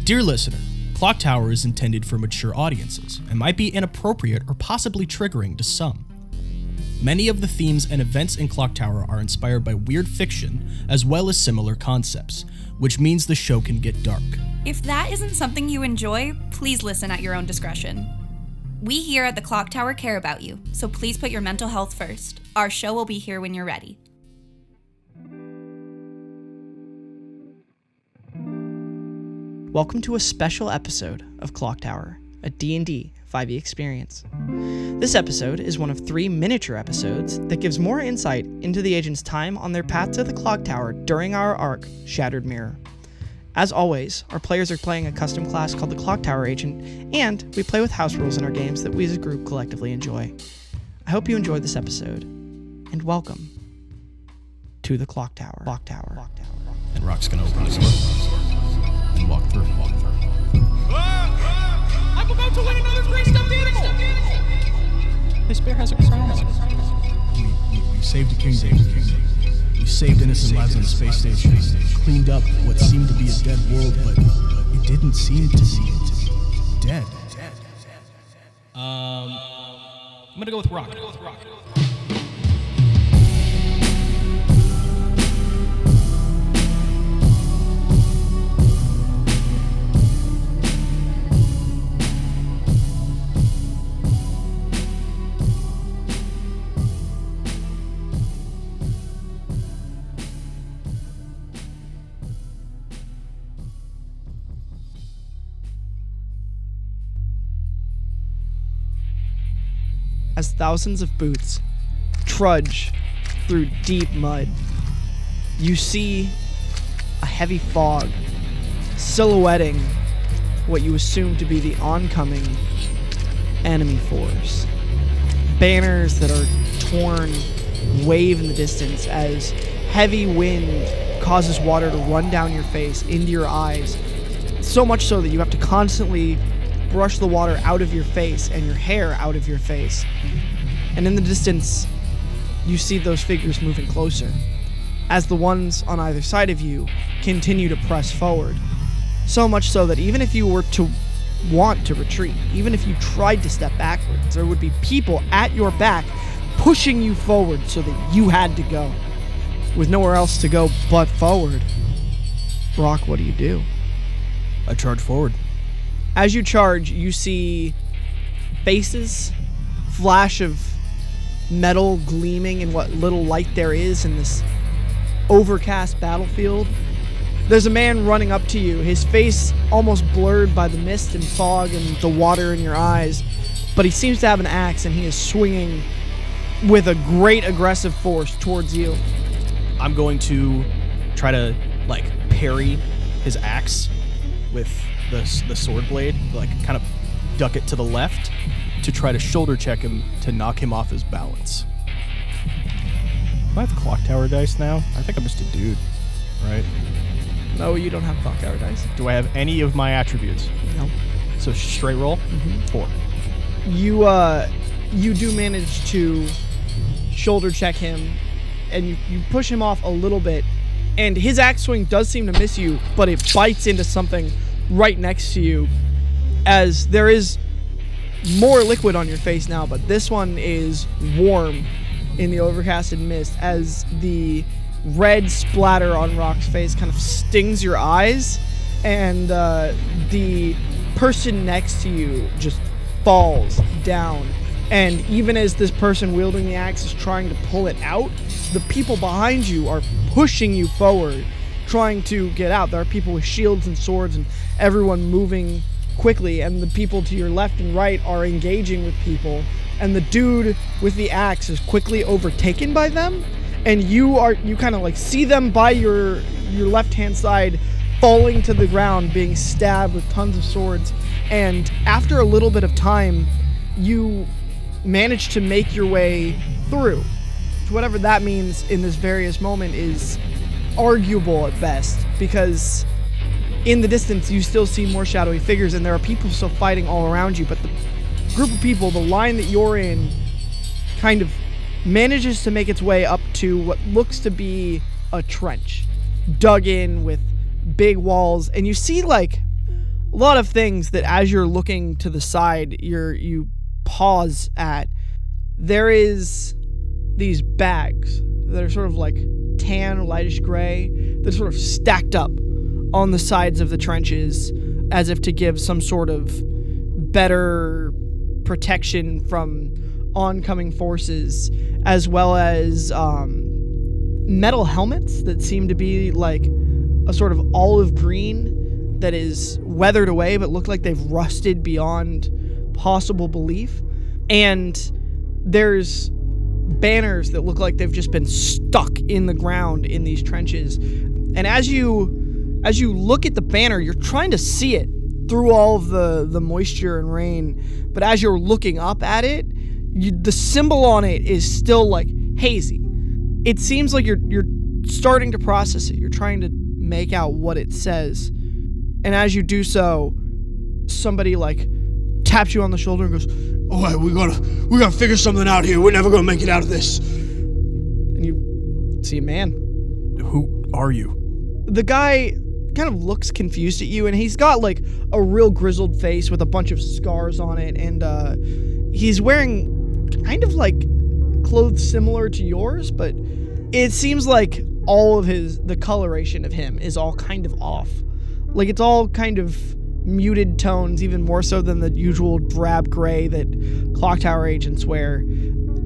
Dear listener, ClockTower is intended for mature audiences and might be inappropriate or possibly triggering to some. Many of the themes and events in ClockTower are inspired by weird fiction as well as similar concepts, which means the show can get dark. If that isn't something you enjoy, please listen at your own discretion. We here at the ClockTower care about you, so please put your mental health first. Our show will be here when you're ready. Welcome to a special episode of ClockTower, a D&D 5e experience. This episode is one of 3 miniature episodes that gives more insight into the agent's time on their path to the ClockTower during our arc, Shattered Mirror. As always, our players are playing a custom class called the ClockTower Agent, and we play with house rules in our games that we as a group collectively enjoy. I hope you enjoyed this episode, and welcome to the ClockTower. And Rock's gonna open his door and walk through. I'm about to win another free stuffed animal! This bear has a crown on it. We saved a kingdom. We saved innocent lives on the space station. Cleaned up what seemed to be a dead world, but it didn't seem to be dead. I'm gonna go with Rock. As thousands of boots trudge through deep mud, you see a heavy fog silhouetting what you assume to be the oncoming enemy force. Banners that are torn wave in the distance as heavy wind causes water to run down your face, into your eyes, so much so that you have to constantly brush the water out of your face and your hair out of your face. And in the distance, you see those figures moving closer as the ones on either side of you continue to press forward. So much so that even if you were to want to retreat, even if you tried to step backwards, there would be people at your back pushing you forward so that you had to go. With nowhere else to go but forward. Rock, what do? I charge forward. As you charge, you see faces, flash of metal gleaming in what little light there is in this overcast battlefield. There's a man running up to you, his face almost blurred by the mist and fog and the water in your eyes, but he seems to have an axe and he is swinging with a great aggressive force towards you. I'm going to try to, parry his axe with the sword blade, kind of duck it to the left to try to shoulder check him to knock him off his balance. Do I have ClockTower dice now? I think I'm just a dude, right? No, you don't have ClockTower dice. Do I have any of my attributes? No. So straight roll? Mm-hmm. 4. You do manage to shoulder check him, and you push him off a little bit, and his axe swing does seem to miss you, but it bites into something right next to you, as there is more liquid on your face now, but this one is warm in the overcasted mist as the red splatter on Rock's face kind of stings your eyes, and the person next to you just falls down. And even as this person wielding the axe is trying to pull it out, the people behind you are pushing you forward, trying to get out. There are people with shields and swords and everyone moving quickly, and the people to your left and right are engaging with people, and the dude with the axe is quickly overtaken by them, and you kind of see them by your left hand side falling to the ground, being stabbed with tons of swords. And after a little bit of time, you manage to make your way through. Whatever that means in this various moment is arguable at best, because in the distance you still see more shadowy figures and there are people still fighting all around you, but the group of people, the line that you're in, kind of manages to make its way up to what looks to be a trench dug in with big walls, and you see a lot of things that as you're looking to the side, you pause at. There is these bags that are sort of like tan, lightish gray, that are sort of stacked up on the sides of the trenches as if to give some sort of better protection from oncoming forces, as well as metal helmets that seem to be like a sort of olive green that is weathered away but look like they've rusted beyond possible belief. And there's banners that look like they've just been stuck in the ground in these trenches. And as you look at the banner, you're trying to see it through all of the moisture and rain, but as you're looking up at it, the symbol on it is still like hazy. It seems like you're starting to process it. You're trying to make out what it says. And as you do so, somebody like taps you on the shoulder and goes, "All right, we gotta figure something out here. We're never gonna make it out of this." And you see a man. Who are you? The guy kind of looks confused at you, and he's got like a real grizzled face with a bunch of scars on it, and he's wearing kind of like clothes similar to yours, but it seems like all of the coloration of him is all kind of off. Like it's all kind of muted tones, even more so than the usual drab gray that ClockTower agents wear.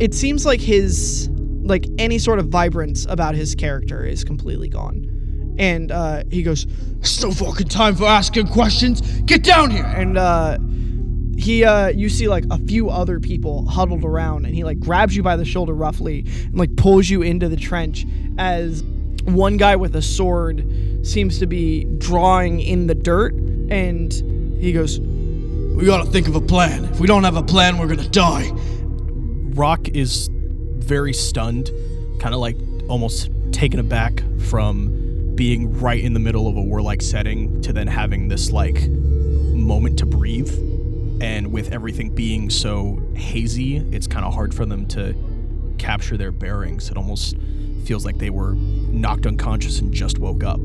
It seems like any sort of vibrance about his character is completely gone. And he goes, "It's no fucking time for asking questions. Get down here!" And you see like a few other people huddled around, and he like grabs you by the shoulder roughly and like pulls you into the trench as one guy with a sword seems to be drawing in the dirt, and he goes, "We gotta think of a plan. If we don't have a plan, we're gonna die." Rock is very stunned, kind of like almost taken aback from being right in the middle of a warlike setting to then having this like moment to breathe. And with everything being so hazy, it's kind of hard for them to capture their bearings. It almost feels like they were knocked unconscious and just woke up.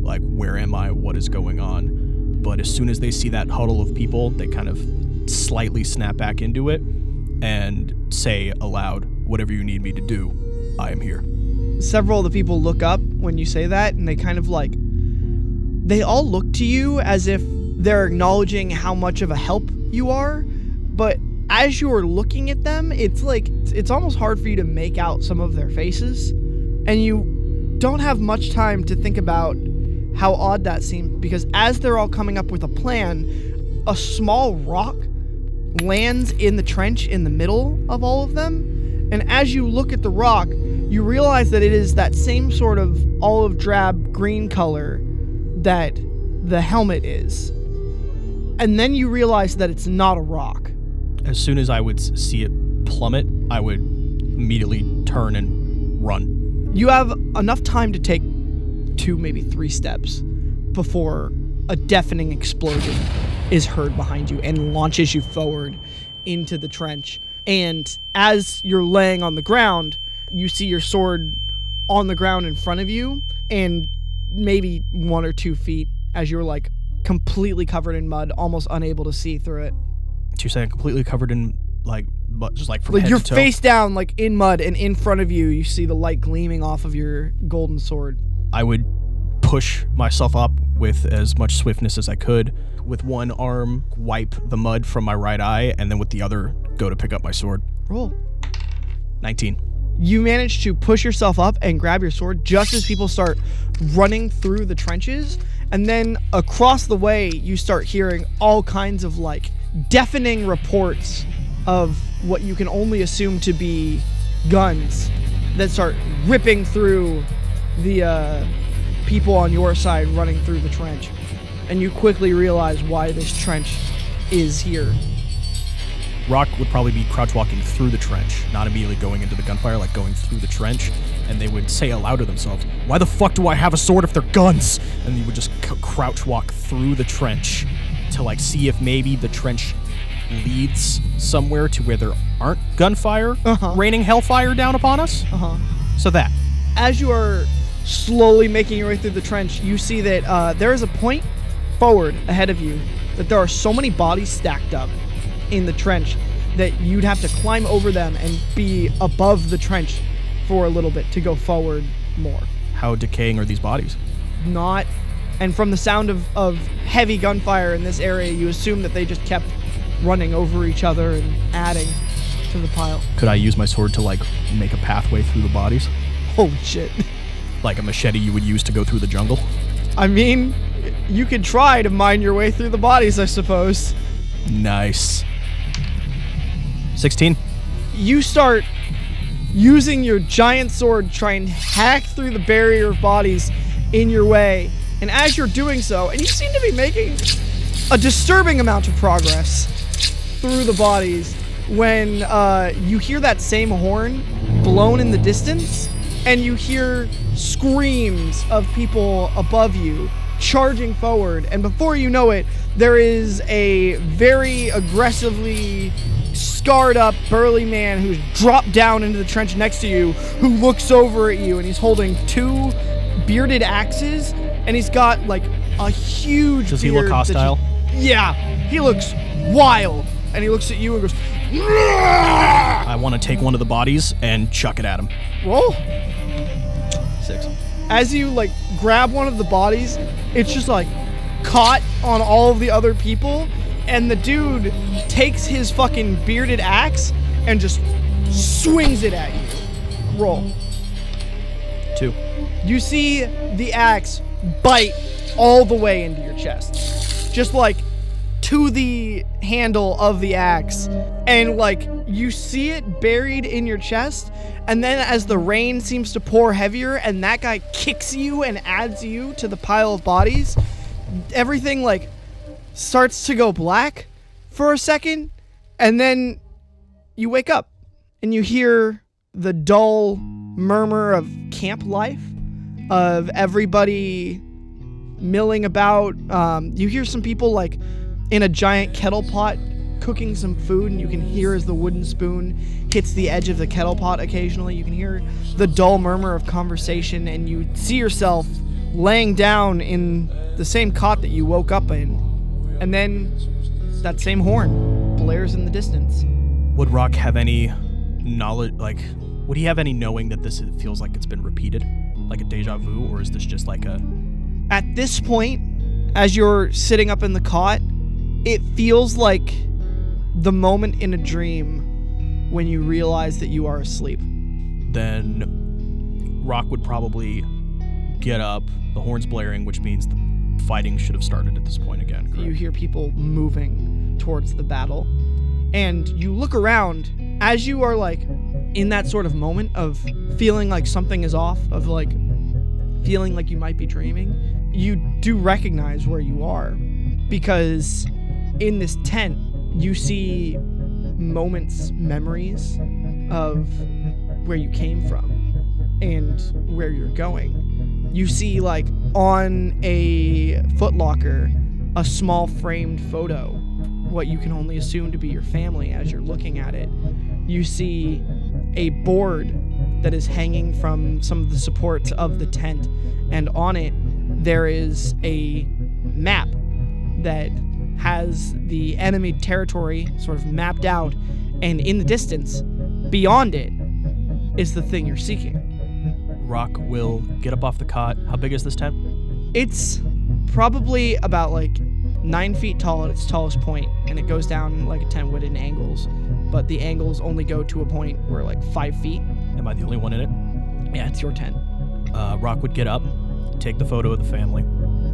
Like, where am I? What is going on? But as soon as they see that huddle of people, they kind of slightly snap back into it and say aloud, "Whatever you need me to do, I am here." Several of the people look up when you say that, and they kind of like, they all look to you as if they're acknowledging how much of a help you are, but as you are looking at them, it's almost hard for you to make out some of their faces, and you don't have much time to think about how odd that seems, because as they're all coming up with a plan, a small rock lands in the trench in the middle of all of them, and as you look at the rock, you realize that it is that same sort of olive drab green color that the helmet is. And then you realize that it's not a rock. As soon as I would see it plummet, I would immediately turn and run. You have enough time to take 2, maybe 3 steps before a deafening explosion is heard behind you and launches you forward into the trench. And as you're laying on the ground, you see your sword on the ground in front of you, and maybe 1 or 2 feet as you're like completely covered in mud, almost unable to see through it. So you're saying completely covered in like mud, just like from Like head you're to toe? face down, like in mud, and in front of you, you see the light gleaming off of your golden sword. I would push myself up with as much swiftness as I could. With one arm, wipe the mud from my right eye, and then with the other, go to pick up my sword. Roll. 19. You manage to push yourself up and grab your sword just as people start running through the trenches, and then across the way, you start hearing all kinds of like deafening reports of what you can only assume to be guns that start ripping through the people on your side running through the trench. And you quickly realize why this trench is here. Rock would probably be crouch walking through the trench, not immediately going into the gunfire, like going through the trench, and they would say aloud to themselves, "Why the fuck do I have a sword if they're guns?" And you would just crouch walk through the trench to like see if maybe the trench leads somewhere to where there aren't gunfire raining hellfire down upon us. So that. As you are slowly making your way through the trench, you see that there is a point forward ahead of you that there are so many bodies stacked up in the trench that you'd have to climb over them and be above the trench for a little bit to go forward more. How decaying are these bodies? Not. And from the sound of heavy gunfire in this area, you assume that they just kept running over each other and adding to the pile. Could I use my sword to, like, make a pathway through the bodies? Holy shit. Like a machete you would use to go through the jungle? I mean, you could try to mine your way through the bodies, I suppose. Nice. 16. You start using your giant sword to try and hack through the barrier of bodies in your way. And as you're doing so, and you seem to be making a disturbing amount of progress through the bodies, when you hear that same horn blown in the distance, and you hear screams of people above you charging forward, and before you know it, there is a very aggressively scarred up burly man who's dropped down into the trench next to you, who looks over at you, and he's holding 2 bearded axes, and he's got like a huge Does he look hostile? Yeah, he looks wild, and he looks at you and goes, I want to take one of the bodies and chuck it at him. roll. 6. As you like grab one of the bodies, it's just like caught on all of the other people, and the dude takes his fucking bearded axe and just swings it at you. Roll. 2. You see the axe bite all the way into your chest. Just like to the handle of the axe. And like you see it buried in your chest, and then as the rain seems to pour heavier and that guy kicks you and adds you to the pile of bodies, everything like starts to go black for a second, and then you wake up and you hear the dull murmur of camp life, of everybody milling about. You hear some people like in a giant kettle pot cooking some food, and you can hear as the wooden spoon hits the edge of the kettle pot occasionally. You can hear the dull murmur of conversation, and you see yourself laying down in the same cot that you woke up in. And then that same horn blares in the distance. Would Rock have any knowledge, like, would he have any knowing that this feels like it's been repeated? Like a deja vu, or is this just like a... At this point, as you're sitting up in the cot, it feels like the moment in a dream when you realize that you are asleep. Then Rock would probably get up, the horn's blaring, which means the fighting should have started at this point again, correct? You hear people moving towards the battle, and you look around as you are like in that sort of moment of feeling like something is off, of like feeling like you might be dreaming. You do recognize where you are, because in this tent you see memories of where you came from and where you're going. You see, like, on a footlocker, a small framed photo, what you can only assume to be your family as you're looking at it. You see a board that is hanging from some of the supports of the tent, and on it there is a map that has the enemy territory sort of mapped out, and in the distance, beyond it, is the thing you're seeking. Rock will get up off the cot. How big is this tent? It's probably about like 9 feet tall at its tallest point, and it goes down like a tent would in angles, but the angles only go to a point where like 5 feet. Am I the only one in it? Yeah, it's your tent. Rock would get up, take the photo of the family,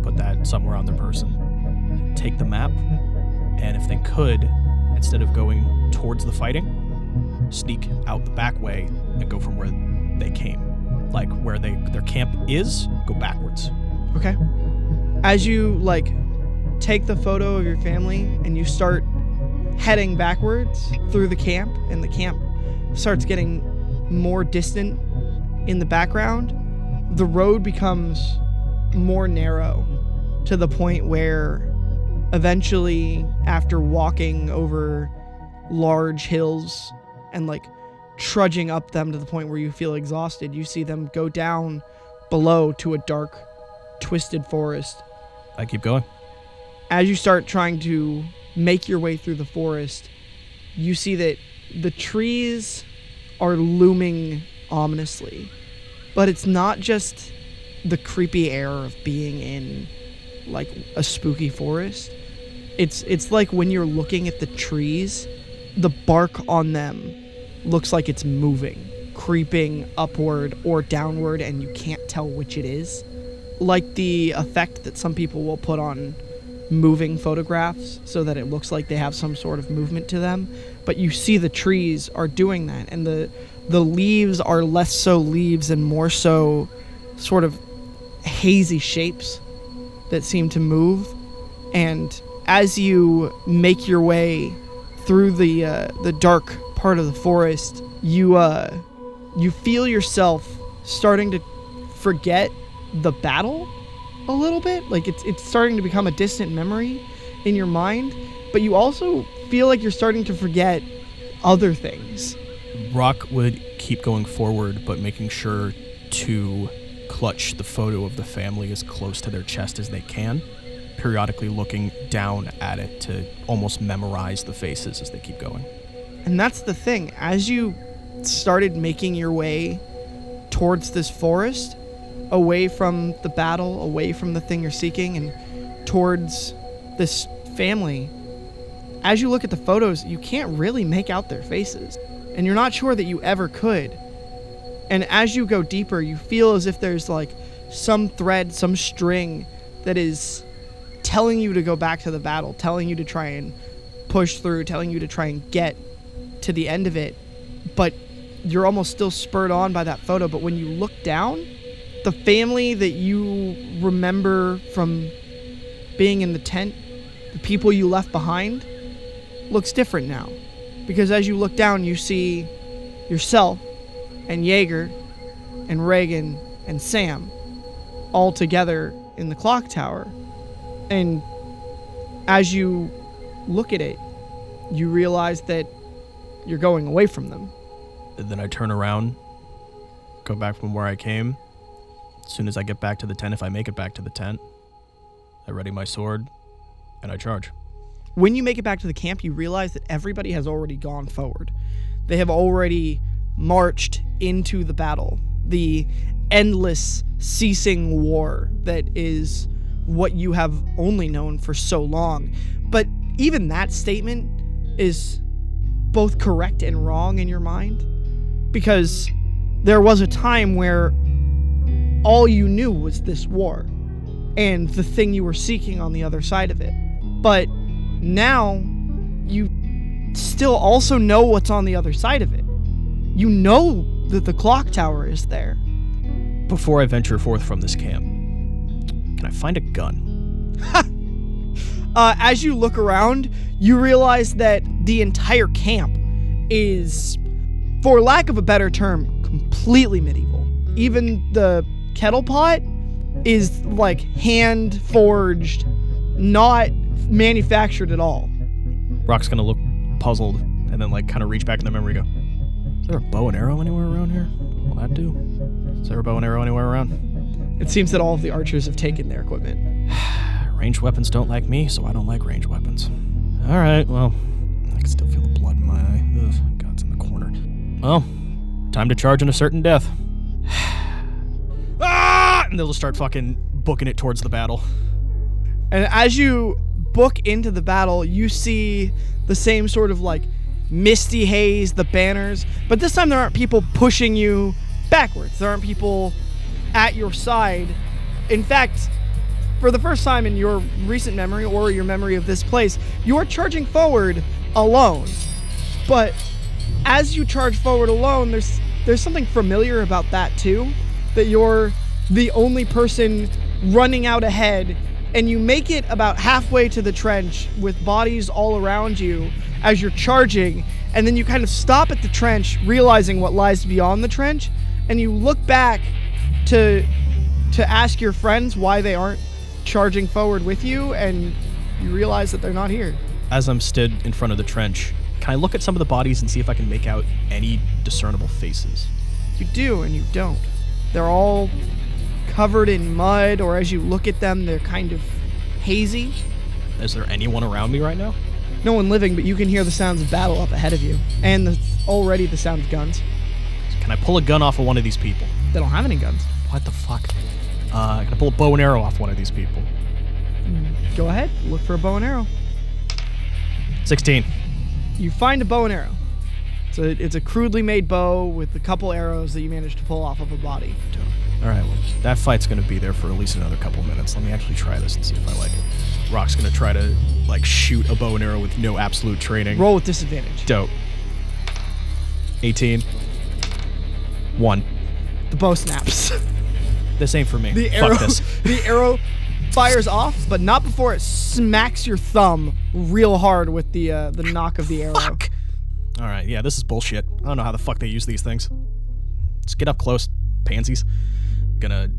put that somewhere on their person, take the map, and if they could, instead of going towards the fighting, sneak out the back way and go from where they came. Like where their camp is, go backwards. Okay. As you like take the photo of your family and you start heading backwards through the camp, and the camp starts getting more distant in the background, the road becomes more narrow to the point where eventually, after walking over large hills and like trudging up them to the point where you feel exhausted, you see them go down below to a dark, twisted forest. I keep going. As you start trying to make your way through the forest, you see that the trees are looming ominously. But it's not just the creepy air of being in like a spooky forest. It's like when you're looking at the trees, the bark on them looks like it's moving, creeping upward or downward, and you can't tell which it is. Like the effect that some people will put on moving photographs so that it looks like they have some sort of movement to them. But you see the trees are doing that, and the leaves are less so leaves and more so sort of hazy shapes that seem to move. And as you make your way through the dark part of the forest, you feel yourself starting to forget the battle a little bit. Like it's starting to become a distant memory in your mind, but you also feel like you're starting to forget other things. Rock would keep going forward, but making sure to clutch the photo of the family as close to their chest as they can, periodically looking down at it to almost memorize the faces as they keep going. And that's the thing. As you started making your way towards this forest, away from the battle, away from the thing you're seeking, and towards this family, as you look at the photos, you can't really make out their faces. And you're not sure that you ever could. And as you go deeper, you feel as if there's like some thread, some string that is telling you to go back to the battle, telling you to try and push through, telling you to try and get to the end of it. But you're almost still spurred on by that photo. But when you look down, the family that you remember from being in the tent, the people you left behind, looks different now. Because as you look down, you see yourself and Jaeger and Reagan and Sam all together in the clock tower. And as you look at it, you realize that you're going away from them. And then I turn around, go back from where I came. As soon as I get back to the tent, if I make it back to the tent, I ready my sword, and I charge. When you make it back to the camp, you realize that everybody has already gone forward. They have already marched into the battle. The endless, ceasing war that is what you have only known for so long. But even that statement is both correct and wrong in your mind, because there was a time where all you knew was this war and the thing you were seeking on the other side of it. But now you still also know what's on the other side of it. You know that the clock tower is there. Before I venture forth from this camp, can I find a gun? As you look around, you realize that the entire camp is, for lack of a better term, completely medieval. Even the kettle pot is like hand forged, not manufactured at all. Rock's gonna look puzzled and then like kind of reach back in the memory and go, is there a bow and arrow anywhere around here? Will that do? Is there a bow and arrow anywhere around? It seems that all of the archers have taken their equipment. Ranged weapons don't like me, so I don't like ranged weapons. Alright, well, I can still feel the blood in my eye. Ugh, God's in the corner. Well, time to charge in a certain death. Ah! And they'll just start fucking booking it towards the battle. And as you book into the battle, you see the same sort of like misty haze, the banners, but this time there aren't people pushing you backwards. There aren't people at your side. In fact, for the first time in your recent memory or your memory of this place, you are charging forward alone. But as you charge forward alone, there's something familiar about that too, that you're the only person running out ahead, and you make it about halfway to the trench with bodies all around you as you're charging, and then you kind of stop at the trench, realizing what lies beyond the trench, and you look back to ask your friends why they aren't charging forward with you, and you realize that they're not here. As I'm stood in front of the trench, can I look at some of the bodies and see if I can make out any discernible faces? You do and you don't. They're all covered in mud, or as you look at them, they're kind of hazy. Is there anyone around me right now? No one living, but you can hear the sounds of battle up ahead of you, and already the sound of guns. Can I pull a gun off of one of these people? They don't have any guns. What the fuck? Can I pull a bow and arrow off one of these people? Go ahead, look for a bow and arrow. 16. You find a bow and arrow. So it's a crudely made bow with a couple arrows that you managed to pull off of a body. All right, well, that fight's going to be there for at least another couple minutes. Let me actually try this and see if I like it. Rock's going to try to, like, shoot a bow and arrow with no absolute training. Roll with disadvantage. Dope. 18. 1. The bow snaps. This ain't for me. The arrow, Fuck this. the arrow fires off, but not before it smacks your thumb real hard with the knock of the arrow. Fuck! All right, yeah, this is bullshit. I don't know how the fuck they use these things. Just get up close, pansies. Gonna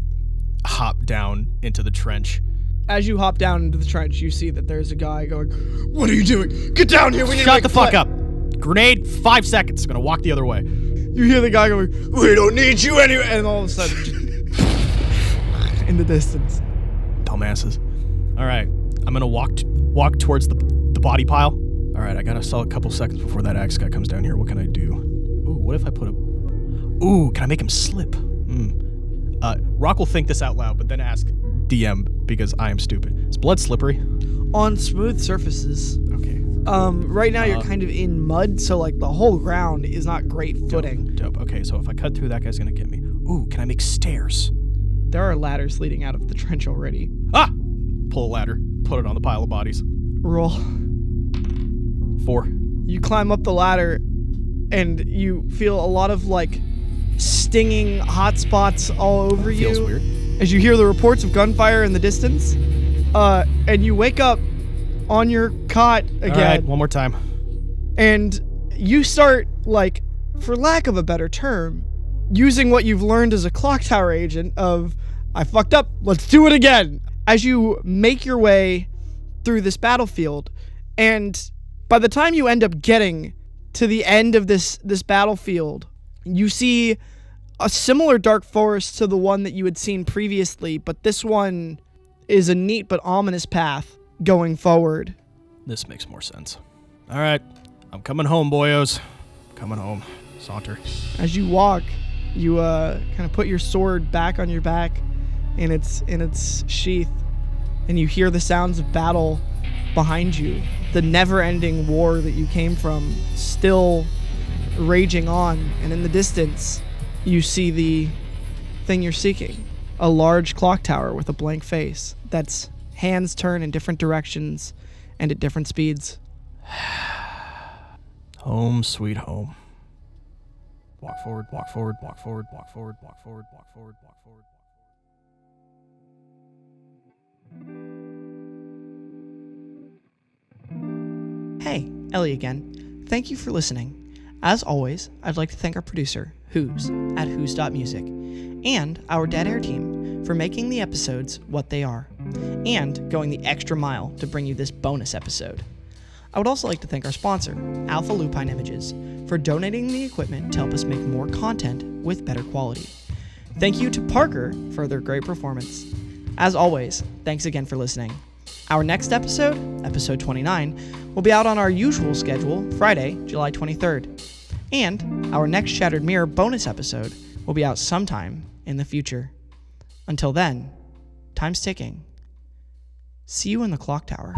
hop down into the trench. As you hop down into the trench, you see that there's a guy going, "What are you doing? Get down here! We need to Shut make the a fuck play." up! Grenade, 5 seconds. Gonna walk the other way. You hear the guy going, "We don't need you anyway," and all of a sudden, in the distance. Dumbasses. All right, I'm gonna walk towards the body pile. All right, I gotta sell a couple seconds before that axe guy comes down here. What can I do? Ooh, what if I put a... Ooh, can I make him slip? Rock will think this out loud, but then ask DM because I am stupid. Is blood slippery? On smooth surfaces. Okay. Right now you're kind of in mud, so like the whole ground is not great footing. Dope. Okay, so if I cut through, that guy's gonna get me. Ooh, can I make stairs? There are ladders leading out of the trench already. Ah! Pull a ladder. Put it on the pile of bodies. Roll. 4. You climb up the ladder, and you feel a lot of like stinging hot spots all over you. Feels weird. As you hear the reports of gunfire in the distance, and you wake up on your cot again. All right, one more time. And you start, like, for lack of a better term, using what you've learned as a ClockTower agent of, I fucked up, let's do it again. As you make your way through this battlefield, and by the time you end up getting to the end of this battlefield, you see a similar dark forest to the one that you had seen previously, but this one is a neat but ominous path going forward. This makes more sense. All right, I'm coming home, boyos. Coming home. Saunter. As you walk, you kind of put your sword back on your back in its sheath, and you hear the sounds of battle behind you. The never-ending war that you came from still raging on, and in the distance, you see the thing you're seeking. A large clock tower with a blank face that's hands turn in different directions and at different speeds. Home, sweet home. Walk forward, walk forward, walk forward, walk forward, walk forward, walk forward, walk forward, walk forward. Hey, Ellie again. Thank you for listening. As always, I'd like to thank our producer, Who's, at who's.music, and our Dead Air team for making the episodes what they are, and going the extra mile to bring you this bonus episode. I would also like to thank our sponsor, Alpha Lupine Images, for donating the equipment to help us make more content with better quality. Thank you to Parker for their great performance. As always, thanks again for listening. Our next episode, episode 29, will be out on our usual schedule, Friday, July 23rd. And our next Shattered Mirror bonus episode will be out sometime in the future. Until then, time's ticking. See you in the clock tower.